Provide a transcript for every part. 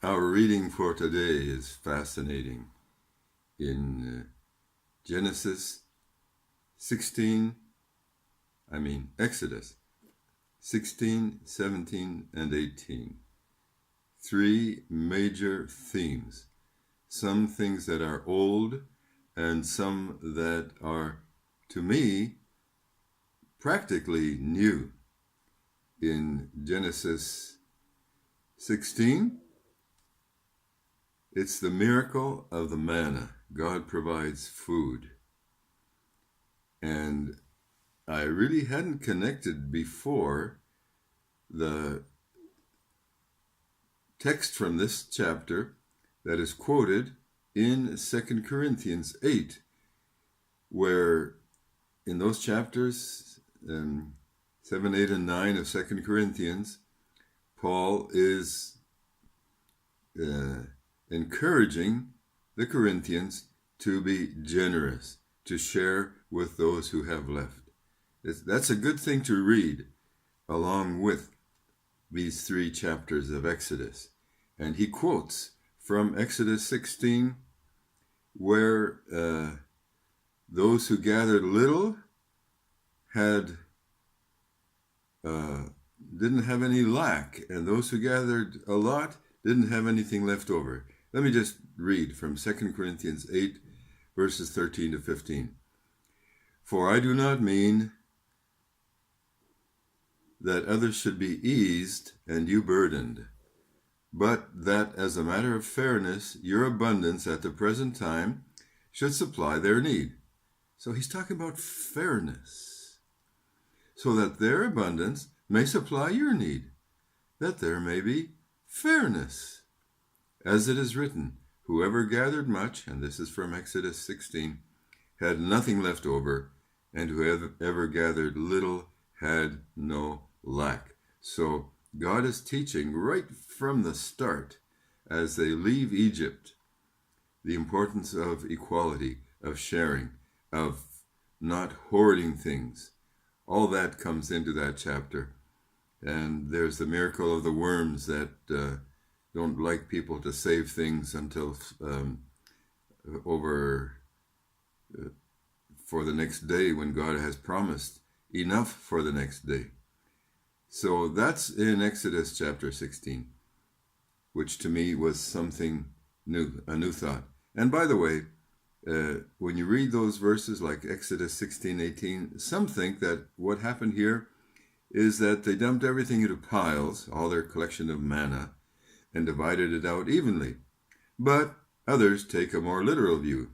Our reading for today is fascinating. In Exodus 16, 17, and 18. Three major themes. Some things that are old and some that are, to me, practically new. In Genesis 16, it's the miracle of the manna. God provides food. And I really hadn't connected before the text from this chapter that is quoted in 2 Corinthians 8, where in those chapters, 7, 8, and 9 of 2 Corinthians, Paul is encouraging the Corinthians to be generous, to share with those who have left. That's a good thing to read along with these three chapters of Exodus. And he quotes from Exodus 16, where those who gathered little didn't have any lack, and those who gathered a lot didn't have anything left over. Let me just read from 2 Corinthians 8, verses 13 to 15. For I do not mean that others should be eased and you burdened, but that as a matter of fairness, your abundance at the present time should supply their need. So he's talking about fairness, so that their abundance may supply your need, that there may be fairness. As it is written, whoever gathered much, and this is from Exodus 16, had nothing left over, and whoever gathered little had no lack. So God is teaching right from the start, as they leave Egypt, the importance of equality, of sharing, of not hoarding things. All that comes into that chapter. And there's the miracle of the worms that don't like people to save things until for the next day, when God has promised enough for the next day. So that's in Exodus chapter 16, which to me was something new, a new thought. And by the way, when you read those verses like Exodus 16, 18, some think that what happened here is that they dumped everything into piles, all their collection of manna, and divided it out evenly. But others take a more literal view,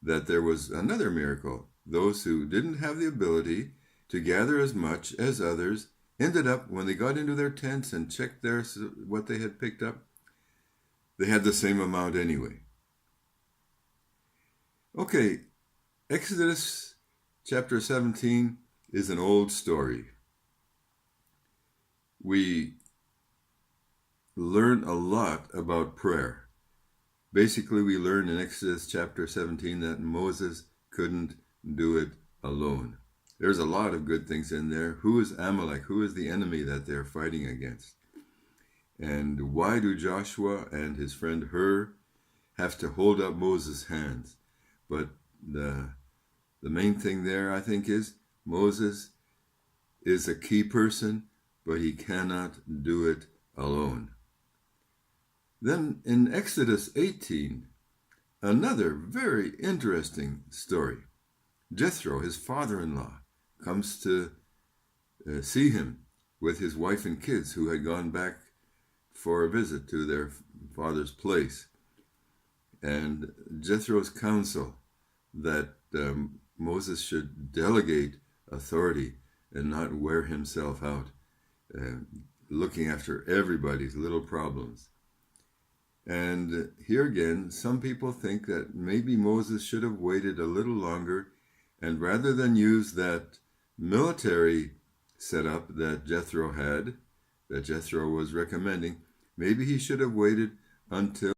that there was another miracle. Those who didn't have the ability to gather as much as others ended up, when they got into their tents and checked what they had picked up, they had the same amount anyway. Okay, Exodus chapter 17 is an old story. We learn a lot about prayer. Basically, we learn in Exodus chapter 17 that Moses couldn't do it alone. There's a lot of good things in there. Who is Amalek? Who is the enemy that they're fighting against? And why do Joshua and his friend Hur have to hold up Moses' hands? But the main thing there, I think, is Moses is a key person, but he cannot do it alone. Then in Exodus 18, another very interesting story. Jethro, his father-in-law, comes to see him with his wife and kids who had gone back for a visit to their father's place. And Jethro's counsel that Moses should delegate authority and not wear himself out, looking after everybody's little problems. And here again, some people think that maybe Moses should have waited a little longer, and rather than use that military setup that Jethro was recommending, maybe he should have waited until